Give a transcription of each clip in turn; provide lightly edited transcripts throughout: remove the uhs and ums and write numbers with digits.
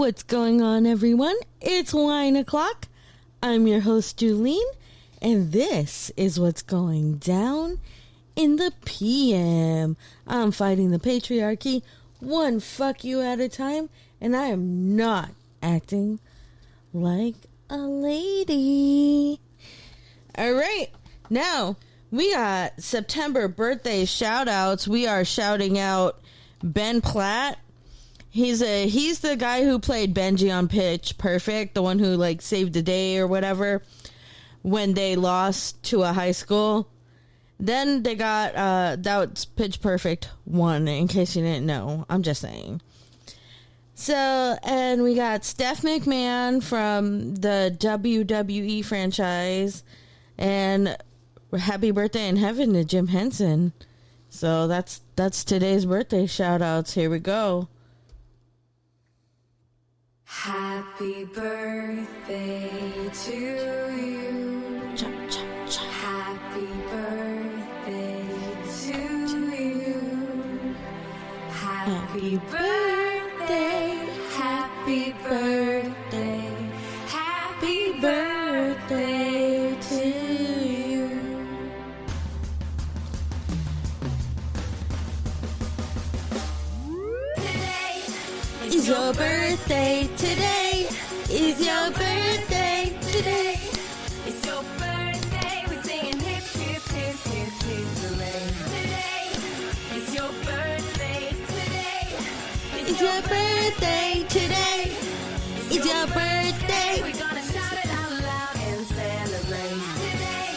What's going on, everyone? It's wine o'clock. I'm your host, Julene, and this is what's going down in the PM. I'm fighting the patriarchy one fuck you at a time, and I am not acting like a lady. All right, now we got September birthday shout outs. We are shouting out Ben Platt. He's the guy who played Benji on Pitch Perfect, the one who like saved the day or whatever when they lost to a high school. Then they got that's Pitch Perfect 1, in case you didn't know. I'm just saying. So, and we got Steph McMahon from the WWE franchise, and happy birthday in heaven to Jim Henson. So that's today's birthday shout outs. Here we go. Happy birthday to you. Cha, cha, cha. Happy birthday to you. Happy birthday. Happy birthday. Happy birthday to you. Today Is your birthday today? Is your birthday today? It's your birthday, we're singing hip, hip, hip, hip, hip, hooray. Today, it's your birthday, today. It's your birthday today. It's your birthday. We're gonna shout it out loud and celebrate today.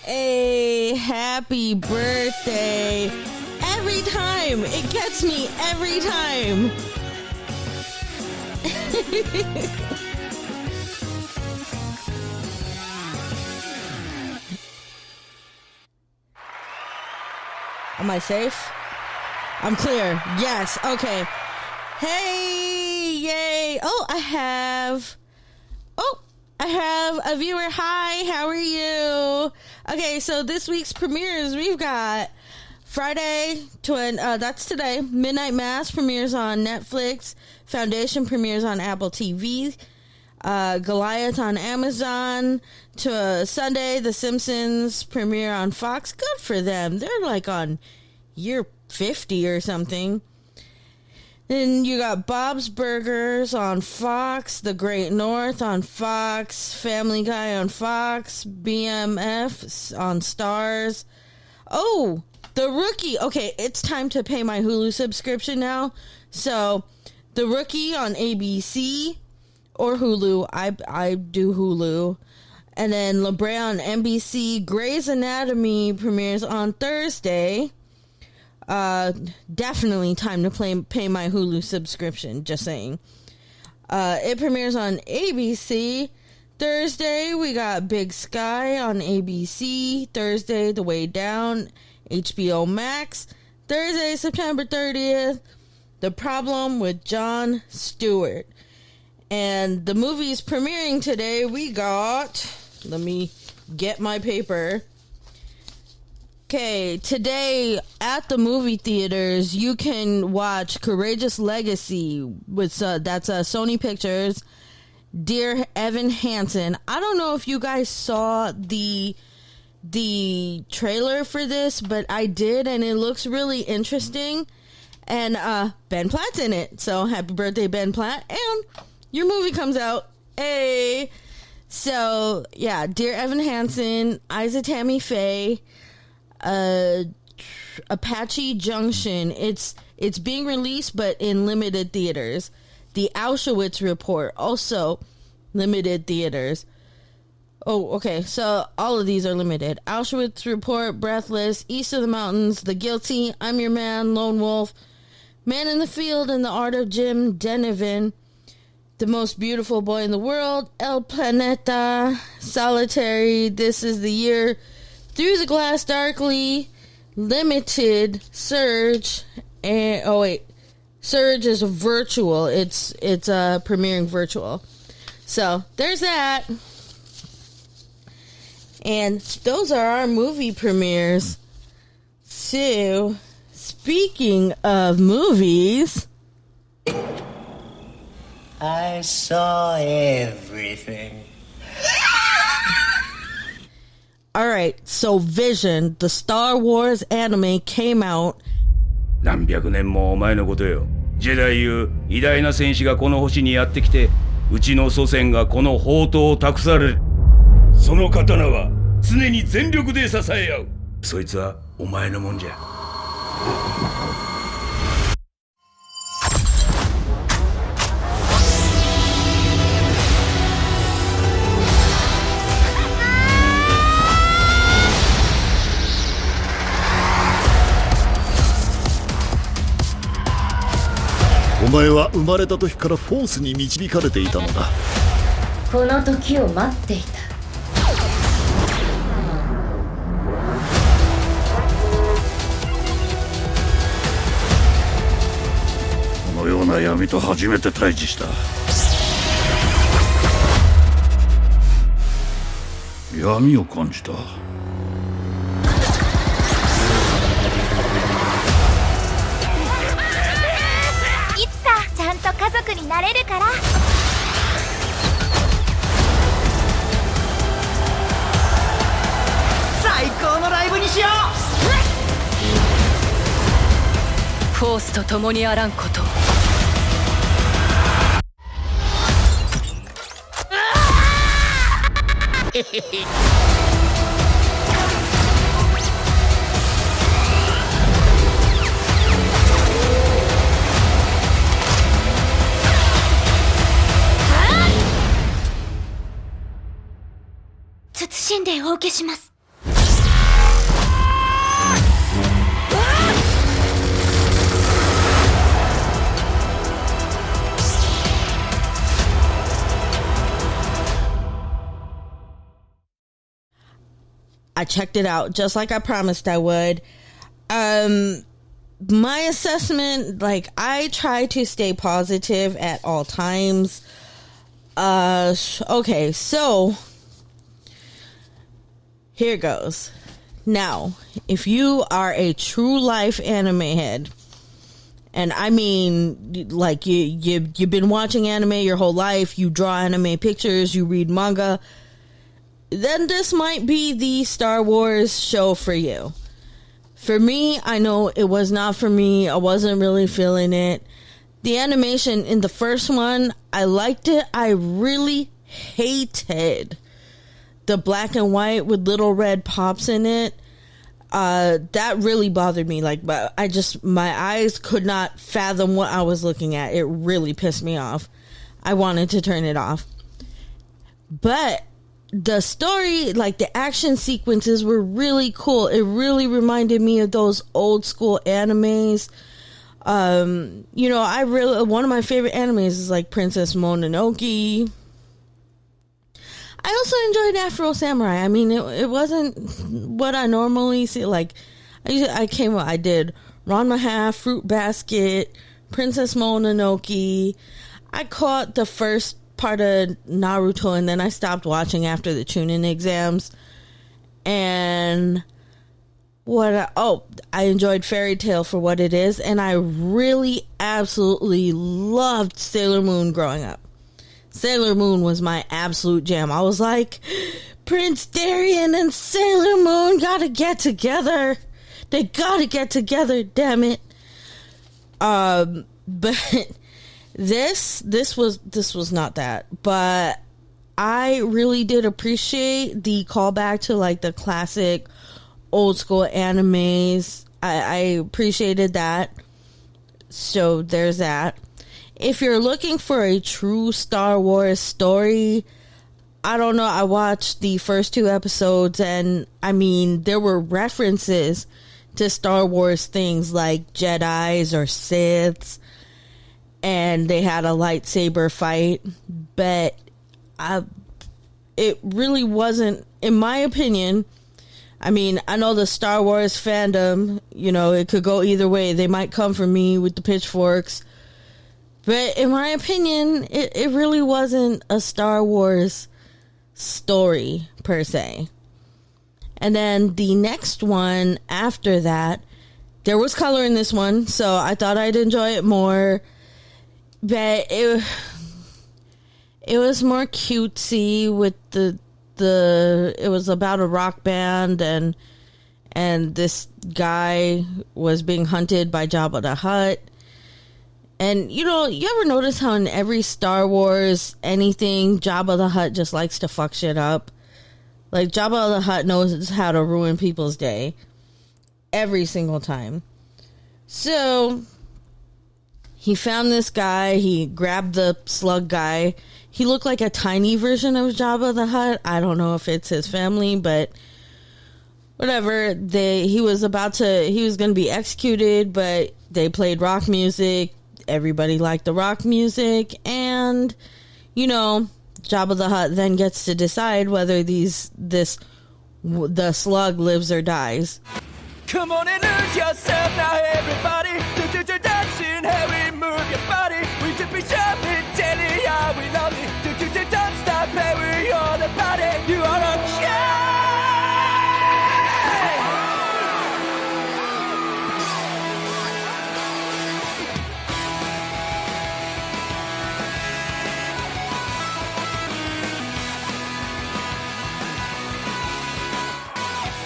Hey, happy birthday. Every time. It gets me every time. Am I safe? I'm clear. Yes. Okay. Hey, yay. Oh, I have a viewer. Hi, how are you? Okay, so this week's premieres, we've got Friday, that's today. Midnight Mass premieres on Netflix. Foundation premieres on Apple TV. Goliath on Amazon. To Sunday, The Simpsons premiere on Fox. Good for them. They're like on year 50 or something. Then you got Bob's Burgers on Fox. The Great North on Fox. Family Guy on Fox. BMF on Stars. Oh, The Rookie. Okay, it's time to pay my Hulu subscription now. So, The Rookie on ABC or Hulu. I do Hulu. And then La Brea on NBC. Grey's Anatomy premieres on Thursday. Definitely time to pay my Hulu subscription. Just saying. It premieres on ABC. Thursday, we got Big Sky on ABC. Thursday, The Way Down, HBO Max. Thursday, September 30th, The Problem with Jon Stewart. And the movies premiering today, we got... Let me get my paper. Okay, today at the movie theaters, you can watch Courageous Legacy with that's Sony Pictures. Dear Evan Hansen. I don't know if you guys saw the trailer for this, but I did, and it looks really interesting. And Ben Platt's in it, so happy birthday, Ben Platt. And your movie comes out. Hey. So, yeah, Dear Evan Hansen, Isa Tammy Faye, Apache Junction. It's being released, but in limited theaters. The Auschwitz Report, also limited theaters. Oh, okay, so all of these are limited. Auschwitz Report, Breathless, East of the Mountains, The Guilty, I'm Your Man, Lone Wolf, Man in the Field, and the Art of Jim Denovan, The Most Beautiful Boy in the World, El Planeta, Solitary, This Is the Year, Through the Glass Darkly, Limited, Surge, and Surge is virtual. It's premiering virtual. So there's that. And those are our movie premieres. So, speaking of movies, I saw everything. Alright, so Vision, the Star Wars anime, came out. 何百年も前のことよ。ジェダイいう偉大な戦士がこの星にやってきて、うちの祖先がこの宝刀を託される。その刀は常に全力で支え合う。そいつはお前のもんじゃ。お前は生まれた時からフォースに導かれていたのだ。この時を待っていた。このような闇と初めて対峙した。闇を感じた。ちゃんと家族になれるから。最高のライブにしよう。フォースと共にあらんことを。謹んでお受けします。I checked it out just like I promised I would. My assessment, like, I try to stay positive at all times. Okay, so here goes. Now, if you are a true life anime head, and I mean, like, you've been watching anime your whole life, you draw anime pictures, you read manga, then this might be the Star Wars show for you. For me, I know it was not for me. I wasn't really feeling it. The animation in the first one, I liked it. I really hated the black and white with little red pops in it. That really bothered me. Like, but my eyes could not fathom what I was looking at. It really pissed me off. I wanted to turn it off. But the story, like the action sequences, were really cool. It really reminded me of those old school animes. You know, one of my favorite animes is like Princess Mononoke. I also enjoyed Afro Samurai. I mean, it wasn't what I normally see. Like, I did Ranma Half, Fruit Basket, Princess Mononoke. I caught the first part of Naruto, and then I stopped watching after the Chunin exams. And I enjoyed Fairy Tail for what it is, and I really absolutely loved Sailor Moon growing up. Sailor Moon was my absolute jam. I was like, Prince Darien and Sailor Moon gotta get together. They gotta get together, damn it. But this was not that. But I really did appreciate the callback to like the classic old school animes. I appreciated that. So there's that. If you're looking for a true Star Wars story, I don't know. I watched the first 2 episodes, and I mean, there were references to Star Wars things like Jedis or Siths, and they had a lightsaber fight, but it really wasn't, in my opinion. I mean, I know the Star Wars fandom, you know, it could go either way. They might come for me with the pitchforks. But in my opinion, it really wasn't a Star Wars story, per se. And then the next one after that, there was color in this one, so I thought I'd enjoy it more. But It was more cutesy with the it was about a rock band, and this guy was being hunted by Jabba the Hutt. And, you know, you ever notice how in every Star Wars anything, Jabba the Hutt just likes to fuck shit up? Like, Jabba the Hutt knows how to ruin people's day. Every single time. So, he found this guy. He grabbed the slug guy. He looked like a tiny version of Jabba the Hutt. I don't know if it's his family, but whatever. He was going to be executed, but they played rock music. Everybody liked the rock music, and, you know, Jabba the Hutt then gets to decide whether the slug lives or dies. Come on and lose yourself now, everybody. Do dancing, how we move your body. We just be shopping, telling how we love it. Don't stop, how we all about it. You are okay.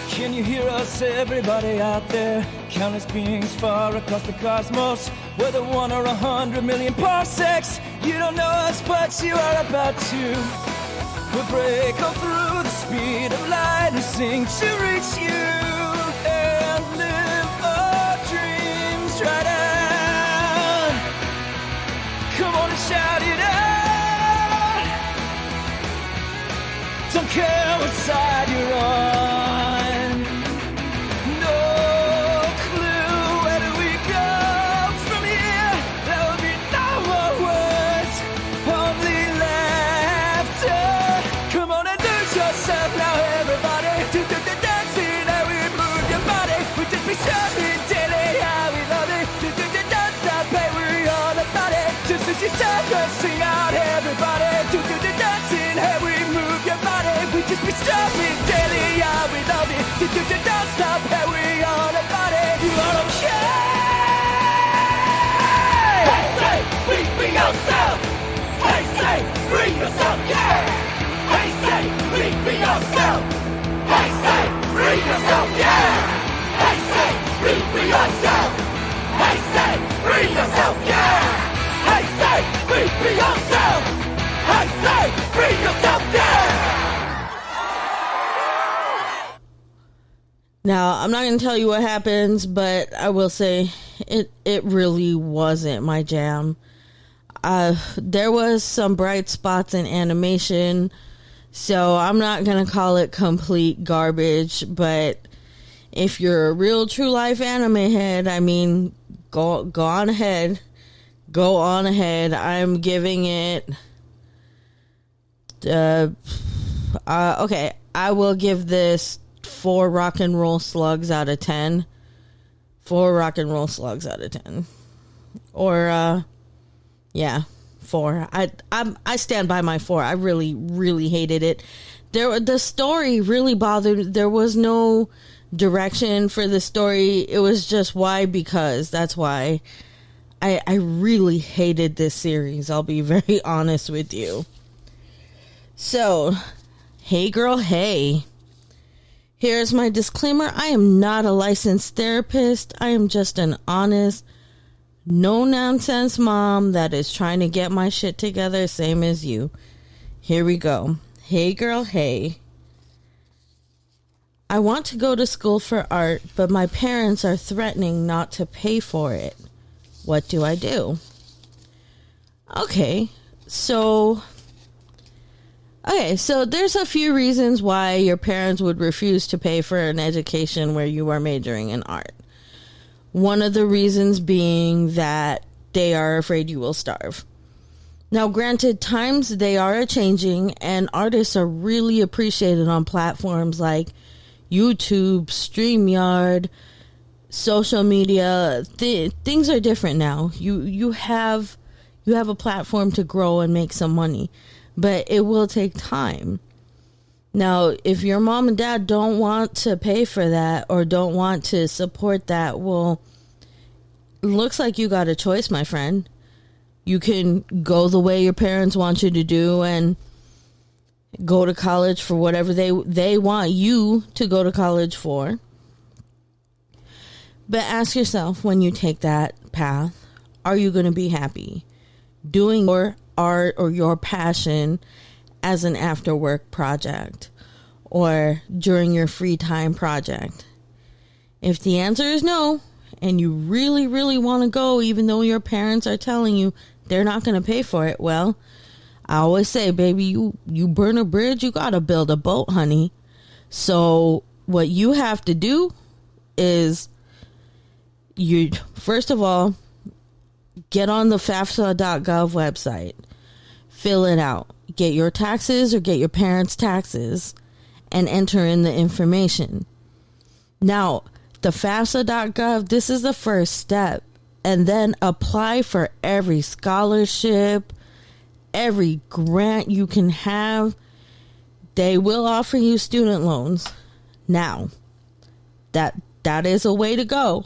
Can you hear us, everybody out there? Countless beings far across the cosmos, whether 1 or 100 million parsecs. You don't know us, but you are about to. We'll break all through the speed of light and sing to reach you and live our dreams right on. Come on and shout it out. Don't care what side you're on. Sing out, everybody. Do the dancing, how we move your body. We just be stopping daily, yeah, we love it. Do don't stop, how we all about it. You are okay. Hey, say, be yourself. Hey, say, free yourself, yeah. Hey, say, be yourself. Hey, say, free yourself, yeah. Hey, say, be yourself. Hey, say, free yourself, yeah. Hey, say, be yourself. Hey, say, free yourself, yeah. Now, I'm not going to tell you what happens, but I will say it really wasn't my jam. There was some bright spots in animation, so I'm not going to call it complete garbage, but if you're a real true life anime head, I mean, go on ahead. Go on ahead. I'm giving it okay, I will give this 4 rock and roll slugs out of 10. 4 rock and roll slugs out of 10. Or yeah, 4. I stand by my 4. I really hated it. The story really bothered. There was no direction for the story. It was just why, because that's why. I really hated this series. I'll be very honest with you. So, hey girl, hey. Here's my disclaimer. I am not a licensed therapist. I am just an honest, no-nonsense mom that is trying to get my shit together, same as you. Here we go. Hey girl, hey. I want to go to school for art, but my parents are threatening not to pay for it. What do I do? Okay, so there's a few reasons why your parents would refuse to pay for an education where you are majoring in art. One of the reasons being that they are afraid you will starve. Now, granted, times they are a-changing, and artists are really appreciated on platforms like YouTube, StreamYard, social media. Things are different now. You have a platform to grow and make some money, but it will take time. Now, if your mom and dad don't want to pay for that or don't want to support that, well, looks like you got a choice, my friend. You can go the way your parents want you to do and go to college for whatever they want you to go to college for. But ask yourself, when you take that path, are you going to be happy doing your art or your passion as an after work project or during your free time project? If the answer is no, and you really, really want to go, even though your parents are telling you they're not going to pay for it, well, I always say, baby, you burn a bridge, you got to build a boat, honey. So what you have to do is, you first of all, get on the FAFSA.gov website, fill it out, get your taxes or get your parents' taxes, and enter in the information. Now, the FAFSA.gov, this is the first step, and then apply for every scholarship, every grant you can have. They will offer you student loans. Now, that is a way to go.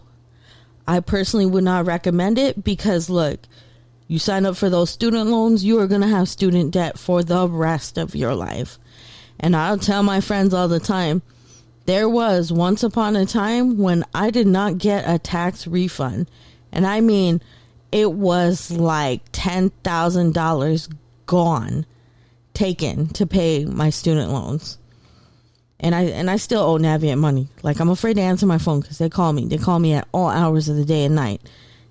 I personally would not recommend it because, look, you sign up for those student loans, you are going to have student debt for the rest of your life. And I'll tell my friends all the time, there was once upon a time when I did not get a tax refund. And I mean, it was like $10,000 gone, taken to pay my student loans. And I still owe Navient money. Like, I'm afraid to answer my phone because they call me. They call me at all hours of the day and night,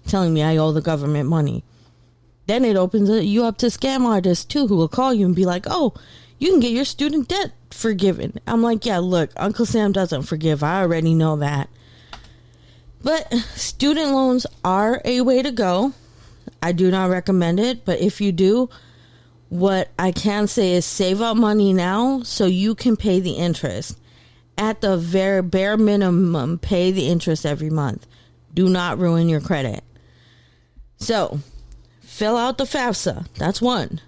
telling me I owe the government money. Then it opens you up to scam artists too, who will call you and be like, oh, you can get your student debt forgiven. I'm like, yeah, look, Uncle Sam doesn't forgive. I already know that. But student loans are a way to go. I do not recommend it, but if you do, what I can say is save up money now so you can pay the interest. At the very bare minimum, pay the interest every month. Do not ruin your credit. So, fill out the FAFSA. That's 1.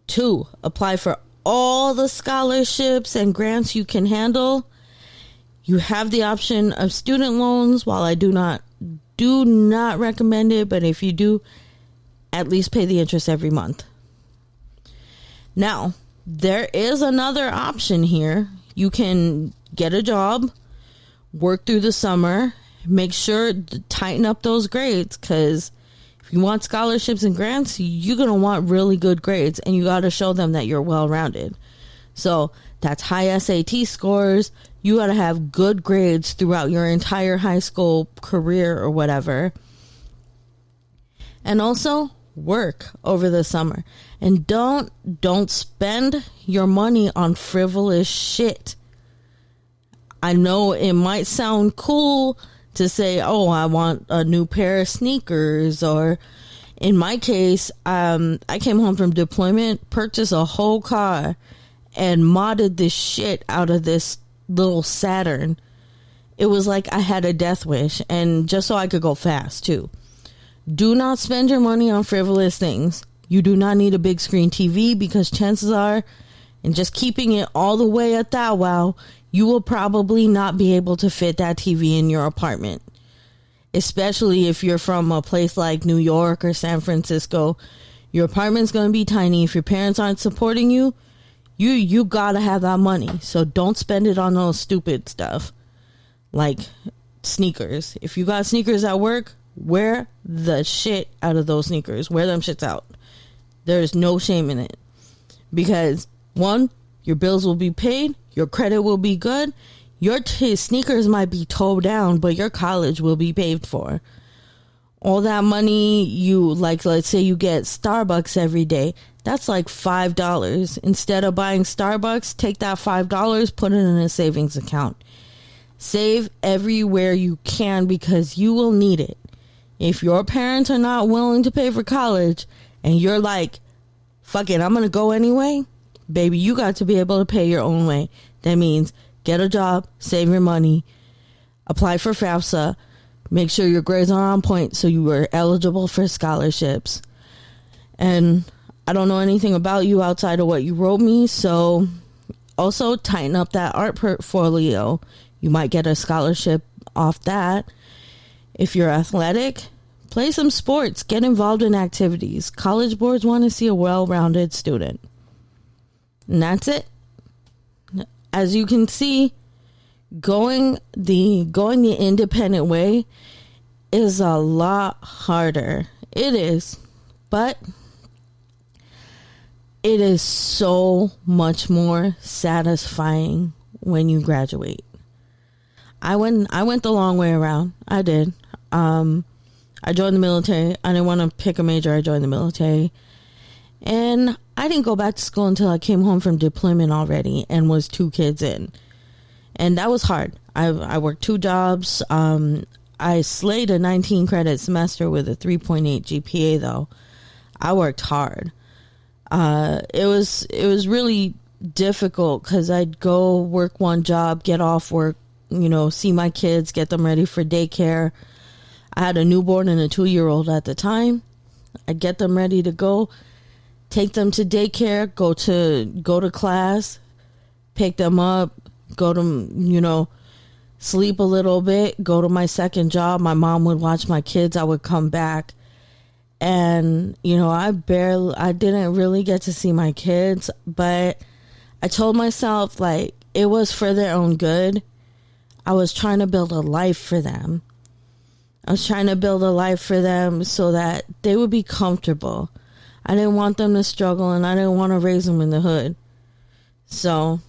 2, apply for all the scholarships and grants you can handle. You have the option of student loans. While I do not recommend it, but if you do, at least pay the interest every month. Now, there is another option here. You can get a job, work through the summer, make sure to tighten up those grades, because if you want scholarships and grants, you're going to want really good grades, and you got to show them that you're well-rounded. So that's high SAT scores. You got to have good grades throughout your entire high school career or whatever. And also work over the summer. And don't spend your money on frivolous shit. I know it might sound cool to say, oh, I want a new pair of sneakers, or in my case, I came home from deployment, purchased a whole car, and modded the shit out of this little Saturn. It was like I had a death wish, and just so I could go fast too. Do not spend your money on frivolous things. You do not need a big screen TV, because chances are, and just keeping it all the way at that, wow, you will probably not be able to fit that TV in your apartment. Especially if you're from a place like New York or San Francisco. Your apartment's going to be tiny. If your parents aren't supporting you, you gotta have that money. So don't spend it on those stupid stuff. Like sneakers. If you got sneakers at work, wear the shit out of those sneakers. Wear them shits out. There's no shame in it. Because, 1, your bills will be paid. Your credit will be good. Your sneakers might be towed down, but your college will be paid for. All that money let's say you get Starbucks every day. That's like $5. Instead of buying Starbucks, take that $5, put it in a savings account. Save everywhere you can, because you will need it. If your parents are not willing to pay for college and you're like, fuck it, I'm going to go anyway, baby, you got to be able to pay your own way. That means get a job, save your money, apply for FAFSA, make sure your grades are on point so you are eligible for scholarships. And I don't know anything about you outside of what you wrote me, so also tighten up that art portfolio. You might get a scholarship off that. If you're athletic, Play some sports. Get involved in activities. College boards want to see a well-rounded student. And that's it. As you can see, going the independent way is a lot harder. It is. But it is so much more satisfying when you graduate. I went the long way around. I did. I joined the military. I didn't want to pick a major. I joined the military. And I didn't go back to school until I came home from deployment already and was 2 kids in. And that was hard. I worked 2 jobs. I slayed a 19 credit semester with a 3.8 GPA though. I worked hard. It was really difficult because I'd go work one job, get off work, see my kids, get them ready for daycare. I had a newborn and a 2-year-old at the time. I'd get them ready to go, take them to daycare, go to class, pick them up, go to, sleep a little bit, go to my second job. My mom would watch my kids. I would come back. And, I didn't really get to see my kids, but I told myself, it was for their own good. I was trying to build a life for them. I was trying to build a life for them so that they would be comfortable. I didn't want them to struggle, and I didn't want to raise them in the hood. So,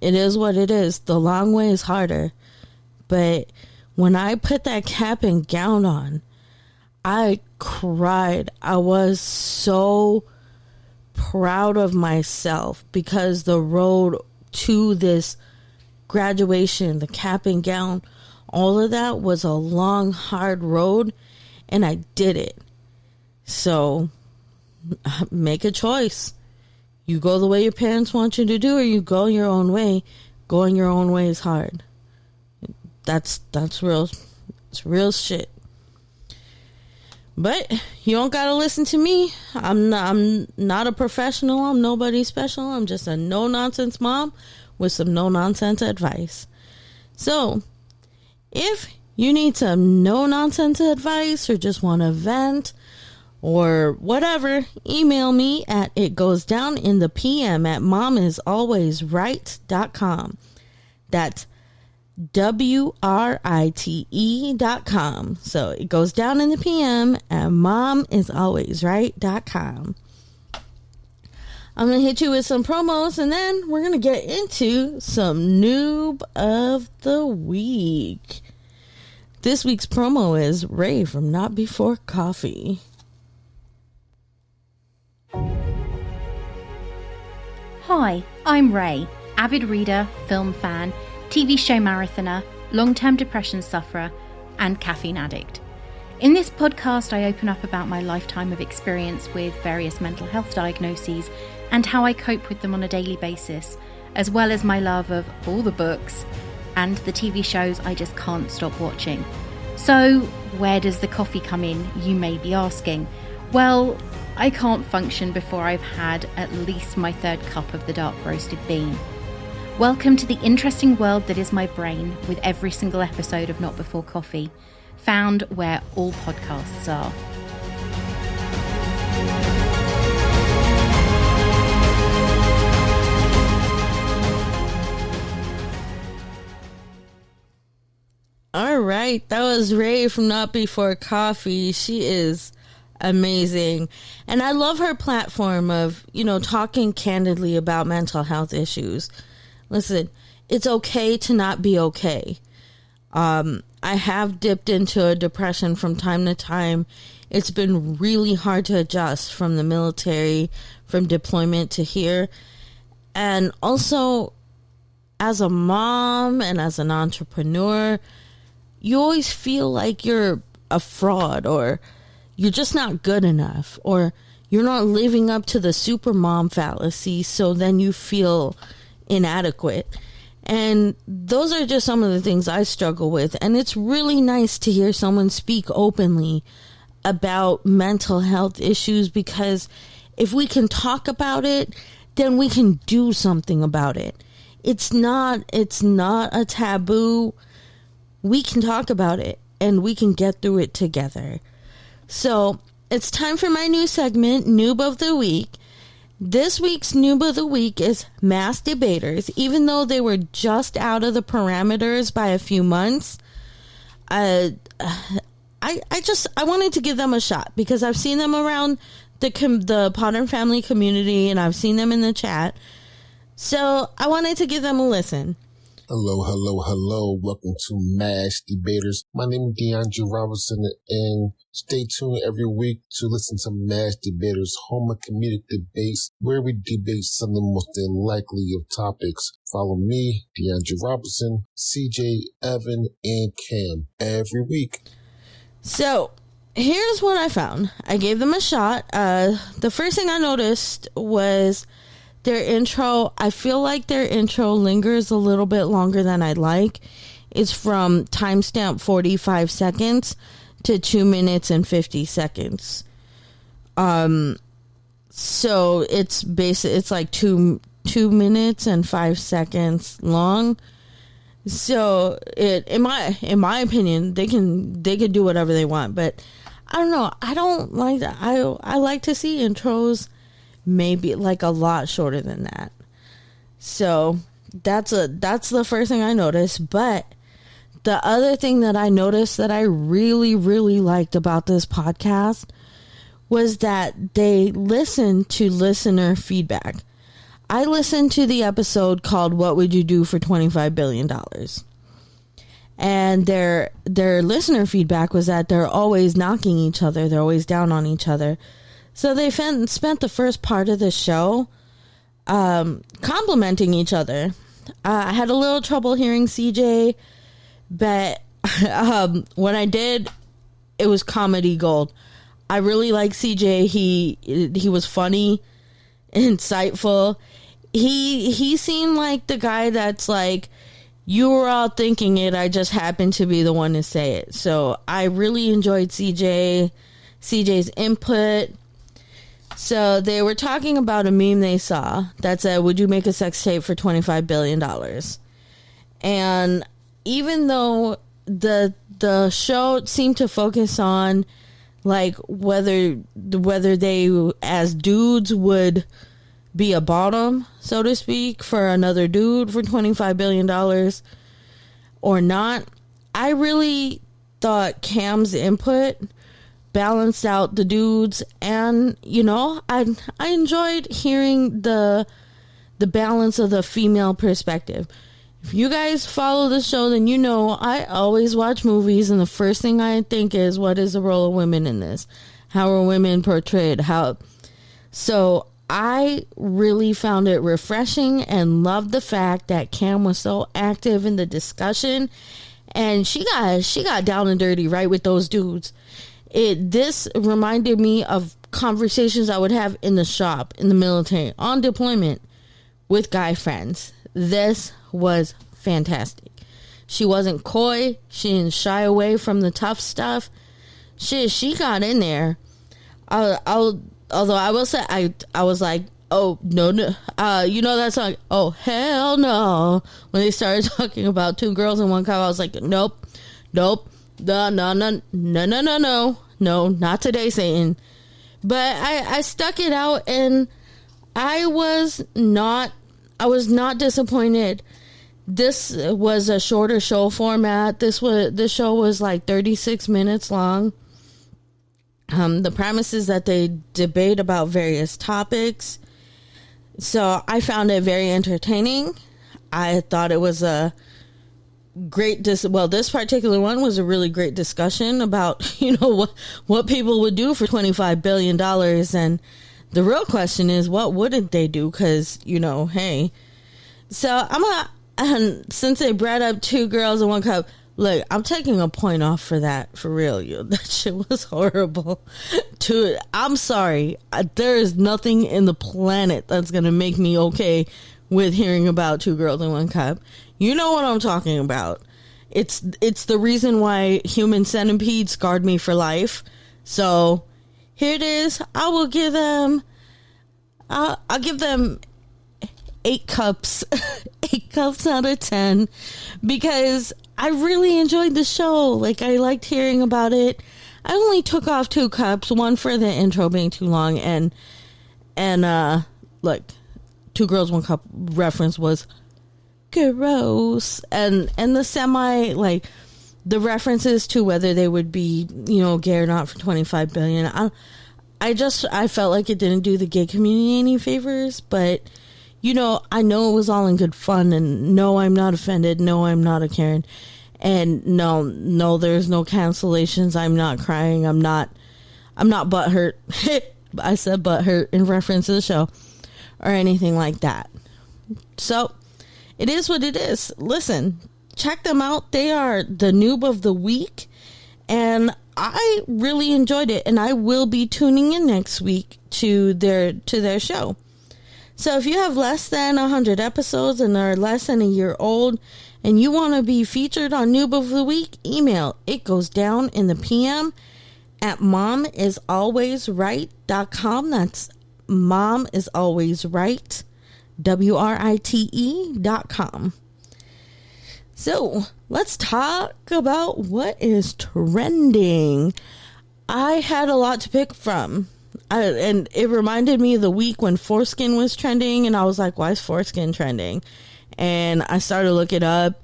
it is what it is. The long way is harder. But when I put that cap and gown on, I cried. I was so proud of myself because the road to this graduation, the cap and gown, all of that was a long, hard road, and I did it. So, make a choice. You go the way your parents want you to do, or you go your own way. Going your own way is hard. That's real. It's real shit. But you don't gotta listen to me. I'm not a professional. I'm nobody special. I'm just a no-nonsense mom with some no-nonsense advice. So, if you need some no-nonsense advice or just want to vent or whatever, email me at itgoesdowninthe.pm@momisalwaysright.com. That's WRITE.com. So it goes down in the PM at momisalwaysright.com. I'm going to hit you with some promos, and then we're going to get into some Noob of the Week. This week's promo is Ray from Not Before Coffee. Hi, I'm Ray, avid reader, film fan, TV show marathoner, long-term depression sufferer, and caffeine addict. In this podcast, I open up about my lifetime of experience with various mental health diagnoses and how I cope with them on a daily basis, as well as my love of all the books and the TV shows I just can't stop watching. So, where does the coffee come in, you may be asking? Well, I can't function before I've had at least my 3rd cup of the dark roasted bean. Welcome to the interesting world that is my brain, with every single episode of Not Before Coffee, found where all podcasts are. All right, that was Ray from Not Before Coffee. She is amazing. And I love her platform of, talking candidly about mental health issues. Listen, it's okay to not be okay. I have dipped into a depression from time to time. It's been really hard to adjust from the military, from deployment to here. And also, as a mom and as an entrepreneur, you always feel like you're a fraud, or you're just not good enough, or you're not living up to the super mom fallacy, so then you feel inadequate. And those are just some of the things I struggle with. And it's really nice to hear someone speak openly about mental health issues, because if we can talk about it, then we can do something about it. It's not a taboo. We can talk about it and we can get through it together. So it's time for my new segment, Noob of the Week. This week's Noob of the Week is Mass Debaters. Even though they were just out of the parameters by a few months, I wanted to give them a shot because I've seen them around the Potter family community and I've seen them in the chat. So I wanted to give them a listen. Hello. Welcome to Mass Debaters. My name is DeAndre Robinson, and stay tuned every week to listen to Mass Debaters, home of comedic debates, where we debate some of the most unlikely of topics. Follow me, DeAndre Robinson, CJ, Evan, and Cam every week. So here's what I found. I gave them a shot. The first thing I noticed was their intro. I feel like their intro lingers a little bit longer than I'd like. It's from timestamp 45 seconds to 2 minutes and 50 seconds. So it's it's like 2 minutes and 5 seconds long. So in my opinion, they could do whatever they want, but I don't know. I don't like that. I like to see intros maybe like a lot shorter than that. So that's the first thing I noticed. But the other thing that I noticed that I really, really liked about this podcast was that they listened to listener feedback. I listened to the episode called What Would You Do for $25 Billion? And their listener feedback was that they're always knocking each other. They're always down on each other. So they spent the first part of the show complimenting each other. I had a little trouble hearing CJ, but when I did, it was comedy gold. I really like CJ. He was funny, insightful. He seemed like the guy that's like, you were all thinking it, I just happened to be the one to say it. So I really enjoyed CJ's input. So they were talking about a meme they saw that said, would you make a sex tape for $25 billion? And even though the show seemed to focus on like whether they as dudes would be a bottom, so to speak, for another dude for $25 billion or not, I really thought Cam's input balanced out the dudes, and I enjoyed hearing the balance of the female perspective. If you guys follow the show, then you know I always watch movies and the first thing I think is, what is the role of women in this? How are women portrayed? So I really found it refreshing and loved the fact that Cam was so active in the discussion, and she got down and dirty right with those dudes. This reminded me of conversations I would have in the shop, in the military, on deployment with guy friends. This was fantastic. She wasn't coy. She didn't shy away from the tough stuff. She got in there. Although I will say, I was like, oh, no. That song, oh, hell no. When they started talking about two girls in one cup, I was like, nope. No, not today, Satan. But I stuck it out, and I was not disappointed. This was a shorter show format. This show was like 36 minutes long. The premise is that they debate about various topics. So I found it very entertaining. I thought it was a great this particular one was a really great discussion about what people would do for $25 billion, and the real question is, what wouldn't they do? Because hey, so since they brought up two girls in one cup, look, I'm taking a point off for that, for real. That shit was horrible. I'm sorry, there is nothing in the planet that's gonna make me okay with hearing about two girls in one cup. You know what I'm talking about. It's the reason why Human Centipede scarred me for life. So here it is. I'll give them 8 cups. 8 cups out of 10, because I really enjoyed the show. Like, I liked hearing about it. I only took off 2 cups, one for the intro being too long, and like 2 girls 1 cup reference was gross, and the semi, like the references to whether they would be, you know, gay or not for 25 billion. I felt like it didn't do the gay community any favors, but you know, I know it was all in good fun, and no, I'm not offended. No, I'm not a Karen. And no, there's no cancellations. I'm not crying. I'm not butthurt. I said butthurt in reference to the show or anything like that. So it is what it is. Listen, check them out. They are the Noob of the week, and I really enjoyed it, and I will be tuning in next week to their show. So if you have less than 100 episodes and are less than a year old and you want to be featured on Noob of the Week, email It Goes Down in the PM at momisalwaysright.com. That's momisalwaysright, WRITE.com. So let's talk about what is trending. I had a lot to pick from. And it reminded me of the week when foreskin was trending, and I was like, why is foreskin trending? And I started looking up.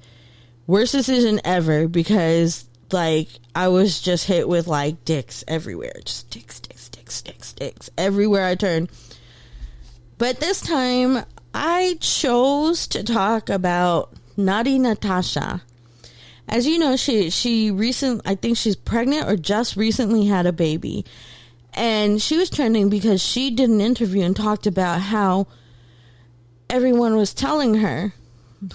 Worst decision ever, because like I was just hit with like dicks everywhere. Just dicks everywhere I turned. But this time I chose to talk about Natti Natasha. As you know, she recently, I think she's pregnant or just recently had a baby. And she was trending because she did an interview and talked about how everyone was telling her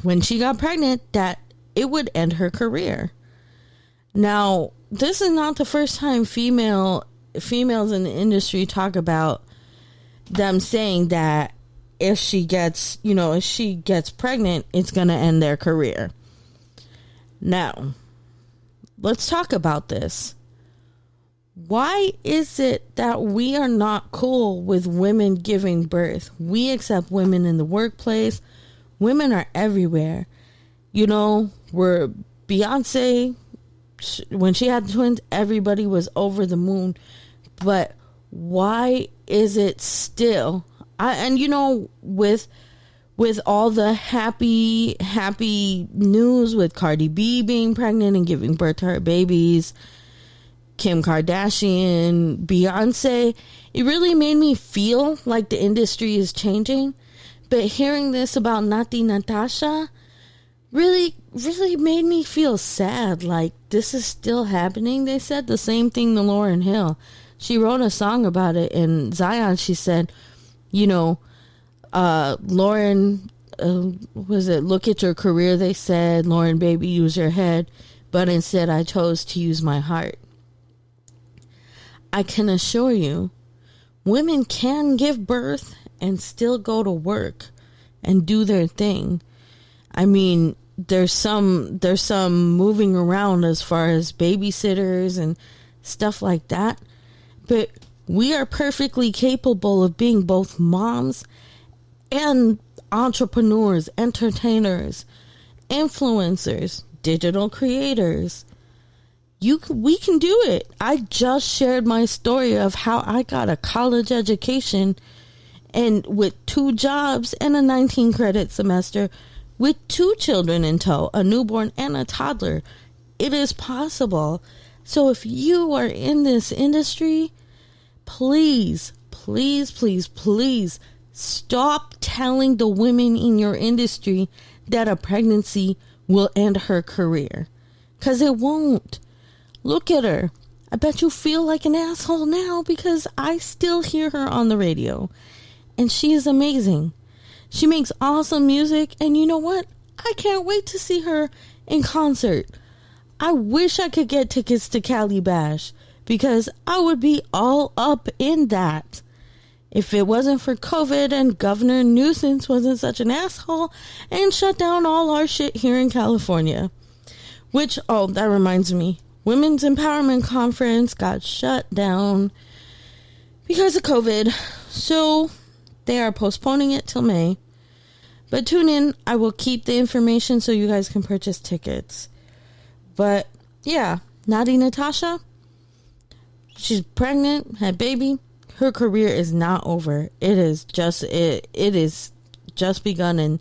when she got pregnant that it would end her career. Now, this is not the first time females in the industry talk about them saying that if she gets pregnant, it's going to end their career. Now, let's talk about this. Why is it that we are not cool with women giving birth? We accept women in the workplace. Women are everywhere. You know, we're Beyonce, when she had twins, everybody was over the moon. But why is it still? And you know, with all the happy news with Cardi B being pregnant and giving birth to her babies, Kim Kardashian, Beyonce, it really made me feel like the industry is changing. But hearing this about Natti Natasha really made me feel sad. Like, this is still happening. They said the same thing to Lauryn Hill. She wrote a song about it in Zion. She said, you know, Lauren, look at your career, they said. Lauren, baby, use your head. But instead, I chose to use my heart. I can assure you, women can give birth and still go to work and do their thing. I mean, there's some moving around as far as babysitters and stuff like that. But we are perfectly capable of being both moms and entrepreneurs, entertainers, influencers, digital creators. We can do it. I just shared my story of how I got a college education and with 2 jobs and a 19 credit semester with 2 children in tow, a newborn and a toddler. It is possible. So if you are in this industry, please stop telling the women in your industry that a pregnancy will end her career. 'Cause it won't. Look at her. I bet you feel like an asshole now because I still hear her on the radio. And she is amazing. She makes awesome music. And you know what? I can't wait to see her in concert. I wish I could get tickets to Cali Bash because I would be all up in that. If it wasn't for COVID and Governor Newsom wasn't such an asshole and shut down all our shit here in California. Which, that reminds me. Women's Empowerment Conference got shut down because of COVID. So they are postponing it till May. But tune in. I will keep the information so you guys can purchase tickets. But yeah, Natti Natasha, She's pregnant, had baby. Her career is not over. It is just begun, and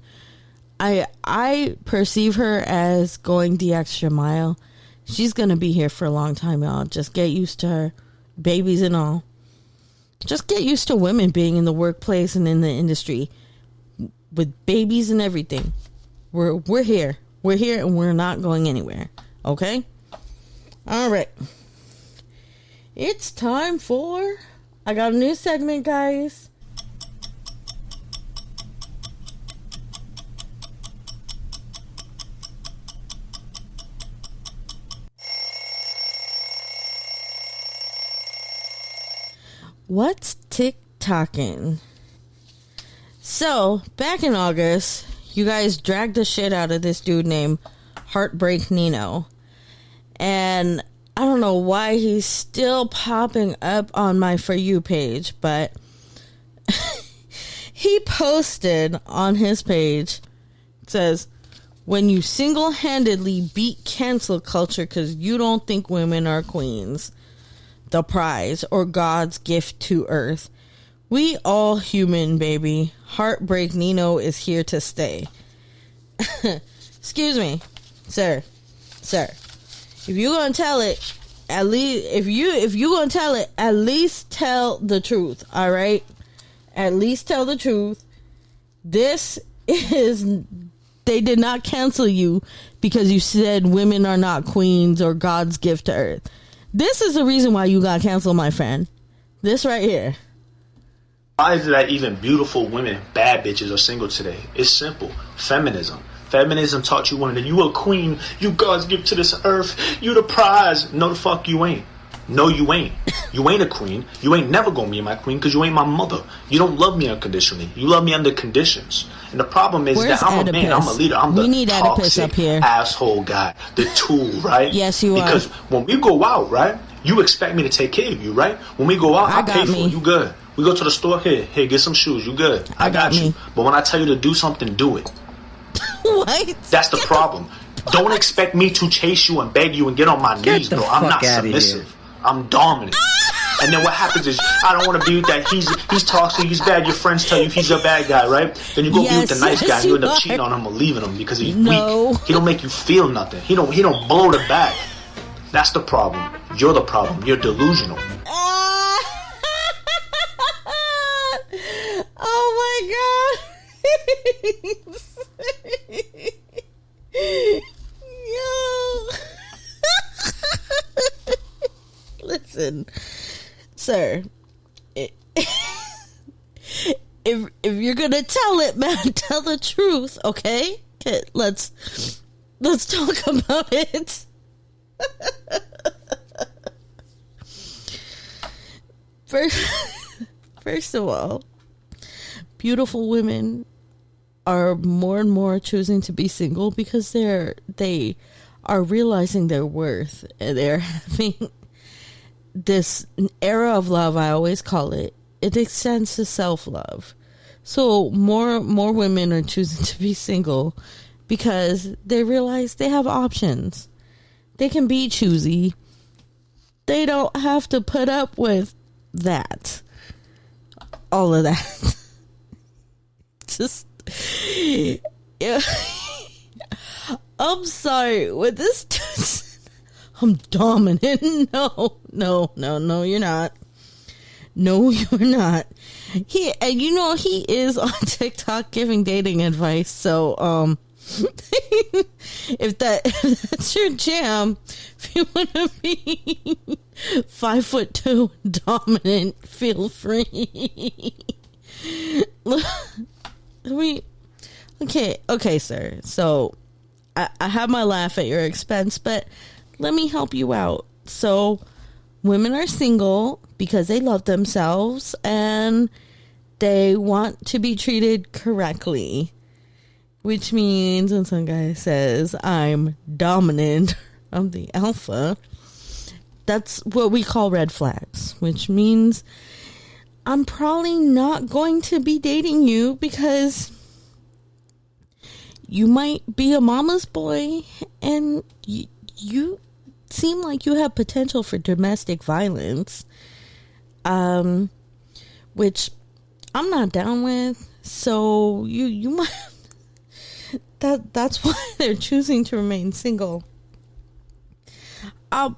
I perceive her as going the extra mile. She's gonna be here for a long time, y'all. Just get used to her, babies and all. Just get used to women being in the workplace and in the industry with babies and everything. We're here. We're here and we're not going anywhere. Okay? All right. It's time for... I got a new segment, guys. What's TikToking? So, back in August, you guys dragged the shit out of this dude named Heartbreak Nino. And I don't know why he's still popping up on my For You page, but he posted on his page, it says, when you single-handedly beat cancel culture because you don't think women are queens, the prize or God's gift to earth. We all human, baby. Heartbreak Nino is here to stay. Excuse me, sir. If you're gonna tell it, at least if you gonna tell it, at least tell the truth. All right, at least tell the truth. This is, they did not cancel you because you said women are not queens or God's gift to earth. This is the reason why you got canceled, my friend. This right here. Why is it that even beautiful women, bad bitches, are single today? It's simple. Feminism. Feminism taught you women that you a queen, you God's gift to this earth, you the prize. No, the fuck you ain't. No, you ain't. You ain't a queen. You ain't never gonna be my queen because you ain't my mother. You don't love me unconditionally. You love me under conditions. And the problem is that I'm a man, I'm a leader, I'm the toxic up here. asshole guy, the tool, right? Yes, you because are. When we go out, right, you expect me to take care of you, right? When we go out, I pay for it, you good. We go to the store, hey, get some shoes, you good. I got you. But when I tell you to do something, do it. What? That's the problem. Don't expect me to chase you and beg you and get on my knees, bro. I'm not submissive. I'm dominant. And then what happens is, I don't want to be with that. He's toxic, he's bad. Your friends tell you he's a bad guy, right? Then you go be with the nice guy and you end up cheating on him or leaving him because he's weak. He don't make you feel nothing. He don't blow the back. That's the problem. You're the problem. You're delusional. Oh my god. Yo. Listen, sir. If you're gonna tell it, man, tell the truth, okay? Let's talk about it. First of all, beautiful women are more and more choosing to be single because they are realizing their worth, and they're having this era of love, I always call it. It extends to self-love. So more women are choosing to be single because they realize they have options. They can be choosy. They don't have to put up with that. All of that. Just, yeah. I'm sorry. With this, I'm dominant. No, you're not. No, you're not. He is on TikTok giving dating advice. So, if that's your jam, if you want to be 5'2" dominant, feel free. Okay, sir. So I have my laugh at your expense, but let me help you out. So women are single because they love themselves and they want to be treated correctly, which means when some guy says I'm dominant, I'm the alpha, that's what we call red flags, which means I'm probably not going to be dating you because you might be a mama's boy and you seem like you have potential for domestic violence, which I'm not down with. So you might that's why they're choosing to remain single. I'm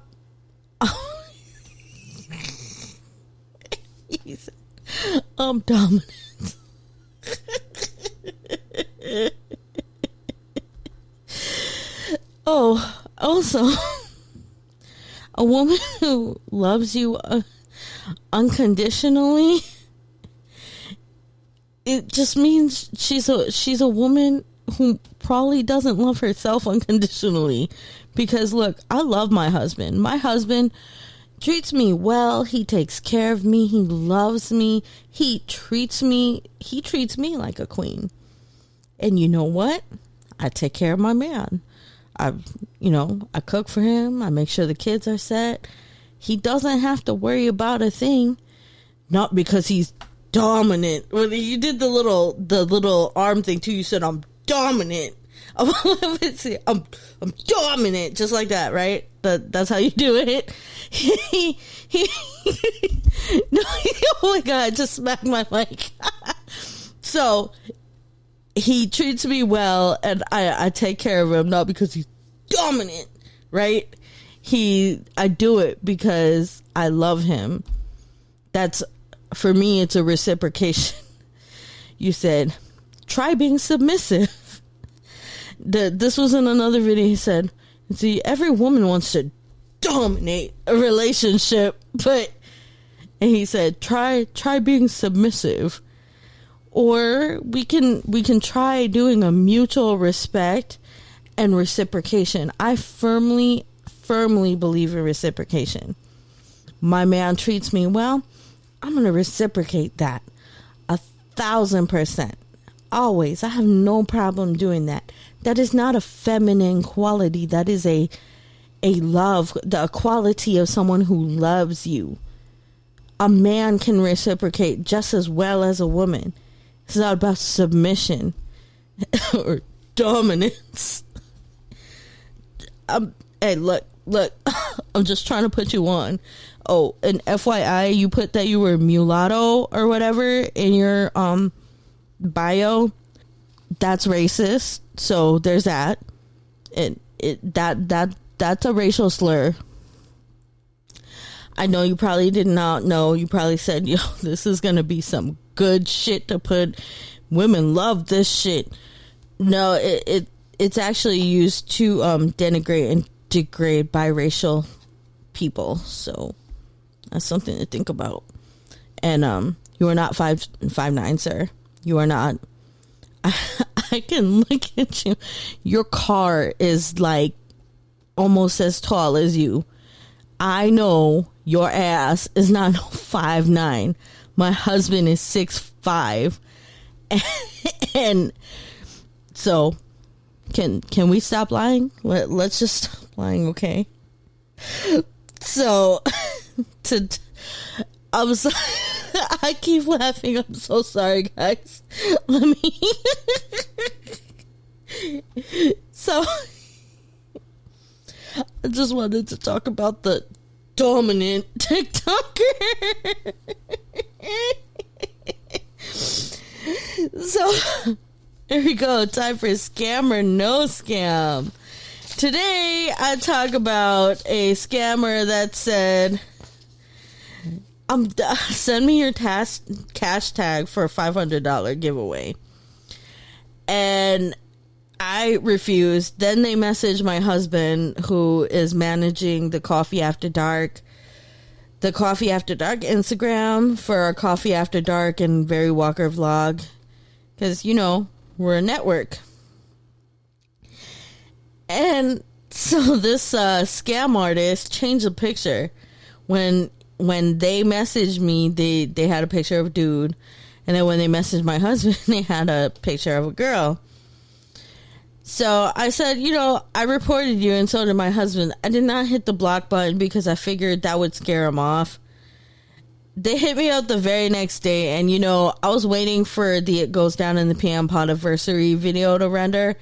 dominant. Oh, also, a woman who loves you unconditionally, it just means she's a woman who probably doesn't love herself unconditionally. Because look, I love my husband. My husband treats me well. He takes care of me. He loves me. He treats me like a queen. And you know what? I take care of my man. I cook for him. I make sure the kids are set. He doesn't have to worry about a thing. Not because he's dominant. Well, you did the little arm thing too. You said I'm dominant. I'm dominant, just like that, right? That's how you do it. No, oh my god, I just smacked my mic. So he treats me well, and I take care of him, not because he's dominant, right? I do it because I love him. That's, for me, it's a reciprocation. You said, try being submissive. This was in another video. He said, see, every woman wants to dominate a relationship, and he said, try being submissive. Or we can try doing a mutual respect and reciprocation. I firmly believe in reciprocation. My man treats me well, I'm going to reciprocate that 1,000%. Always. I have no problem doing that. That is not a feminine quality. That is a love, the quality of someone who loves you. A man can reciprocate just as well as a woman. It's not about submission or dominance. Hey, look, I'm just trying to put you on. Oh, and FYI, you put that you were mulatto or whatever in your bio. That's racist. So there's that. That's a racial slur. I know you probably did not know. You probably said, yo, this is going to be some good shit to put. Women love this shit. No, it's actually used to denigrate and degrade biracial people. So that's something to think about. And you are not 5'9", sir. You are not. I can look at you. Your car is like almost as tall as you. I know your ass is not 5'9". My husband is 6'5", and so can we stop lying? Let's just stop lying, okay? So I was. I keep laughing. I'm so sorry, guys. Let me. So, I just wanted to talk about the dominant TikToker. So, here we go. Time for scam or no scam. Today, I talk about a scammer that said, send me your cash tag for a $500 giveaway. And I refused. Then they messaged my husband, who is managing the Coffee After Dark Instagram for our Coffee After Dark and Very Walker vlog. Because, we're a network. And so this scam artist changed the picture. When they messaged me, they had a picture of a dude. And then when they messaged my husband, they had a picture of a girl. So I said, I reported you, and so did my husband. I did not hit the block button because I figured that would scare him off. They hit me up the very next day, and I was waiting for the It Goes Down in the PM Podiversary video to render,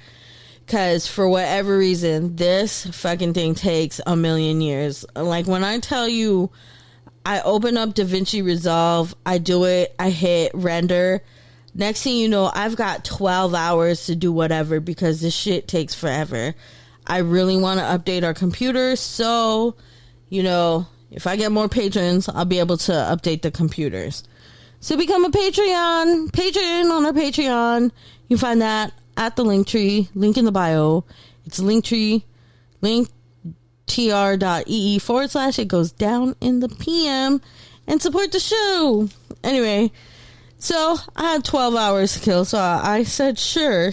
Because for whatever reason, this fucking thing takes a million years. Like, when I tell you, I open up DaVinci Resolve, I do it, I hit render. Next thing you know, I've got 12 hours to do whatever because this shit takes forever. I really want to update our computer, so, you know, if I get more patrons, I'll be able to update the computers. So become a patron on our Patreon. You find that at the Linktree, link in the bio. It's Linktree, linktr.ee/. It goes down in the PM, and support the show. Anyway, so I had 12 hours to kill, so I said, sure,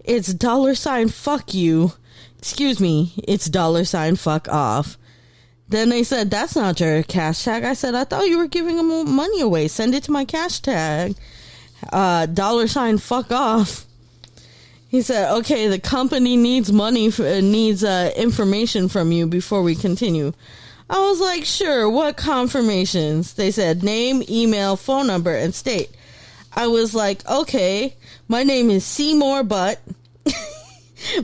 it's $ fuck you. Excuse me, it's $ fuck off. Then they said, that's not your cash tag. I said, I thought you were giving them money away. Send it to my cash tag. $ fuck off. He said, okay, the company needs money, needs information from you before we continue. I was like, sure, what confirmations? They said, name, email, phone number, and state. I was like, okay, my name is Seymour Butt.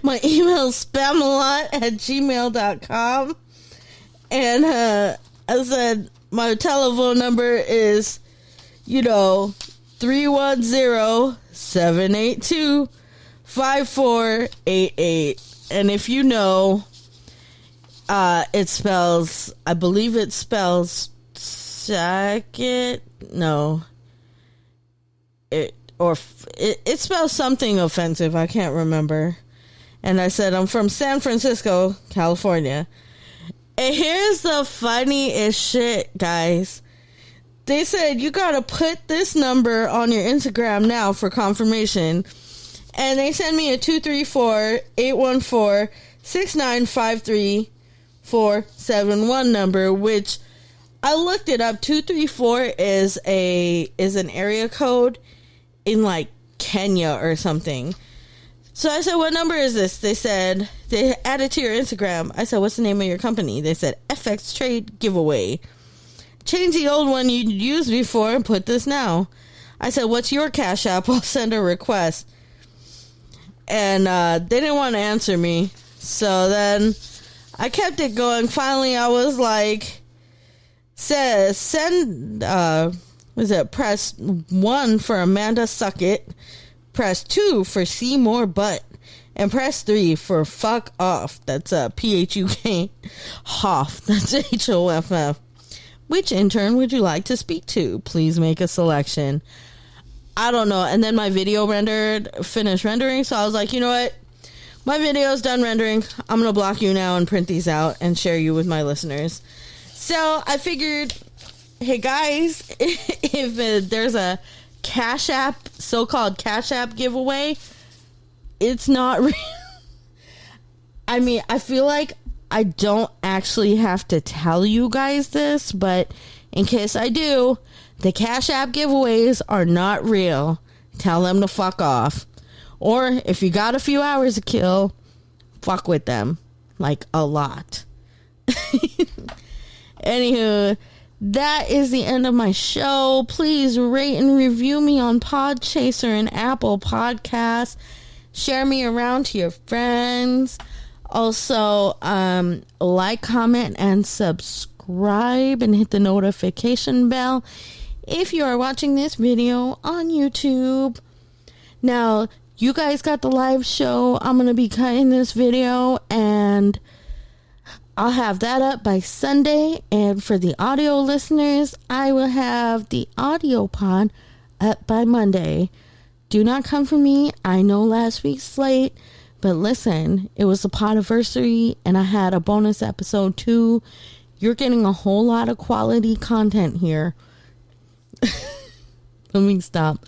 My email is spamalot@gmail.com. And I said, my telephone number is, 310-782-5488. And if you know, it spells, I believe it spells second, no. It spells something offensive, I can't remember. And I said, I'm from San Francisco, California. And here's the funniest shit, guys. They said, you gotta put this number on your Instagram now for confirmation. And they sent me a 234-814-6953-471 number, which I looked it up. 234 is an area code in like Kenya or something. So I said, what number is this? They said, they added to your Instagram. I said, what's the name of your company? They said, FX Trade Giveaway. Change the old one you used before and put this now. I said, what's your Cash App? I'll send a request. And they didn't want to answer me. So then I kept it going. Finally, I was like, press 1 for Amanda Suckett. Press 2 for Seymour Butt. And press 3 for fuck off. That's PHUK. Hoff. That's HOFF. Which intern would you like to speak to? Please make a selection. I don't know. And then my video finished rendering. So I was like, you know what? My video's done rendering. I'm going to block you now and print these out and share you with my listeners. So I figured, hey guys, if there's a Cash App, so-called Cash App giveaway, it's not real. I mean, I feel like I don't actually have to tell you guys this, but in case I do, the Cash App giveaways are not real. Tell them to fuck off. Or if you got a few hours to kill, fuck with them. Like a lot. Anywho, that is the end of my show. Please rate and review me on Podchaser and Apple Podcasts. Share me around to your friends. Also, like, comment, and subscribe, and hit the notification bell if you are watching this video on YouTube. Now, you guys got the live show. I'm going to be cutting this video, and I'll have that up by Sunday. And for the audio listeners, I will have the audio pod up by Monday. Do not come for me. I know last week's slate, but listen, it was the podiversary, and I had a bonus episode too. You're getting a whole lot of quality content here. Let me stop.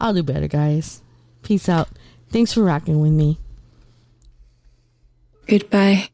I'll do better, guys. Peace out. Thanks for rocking with me. Goodbye.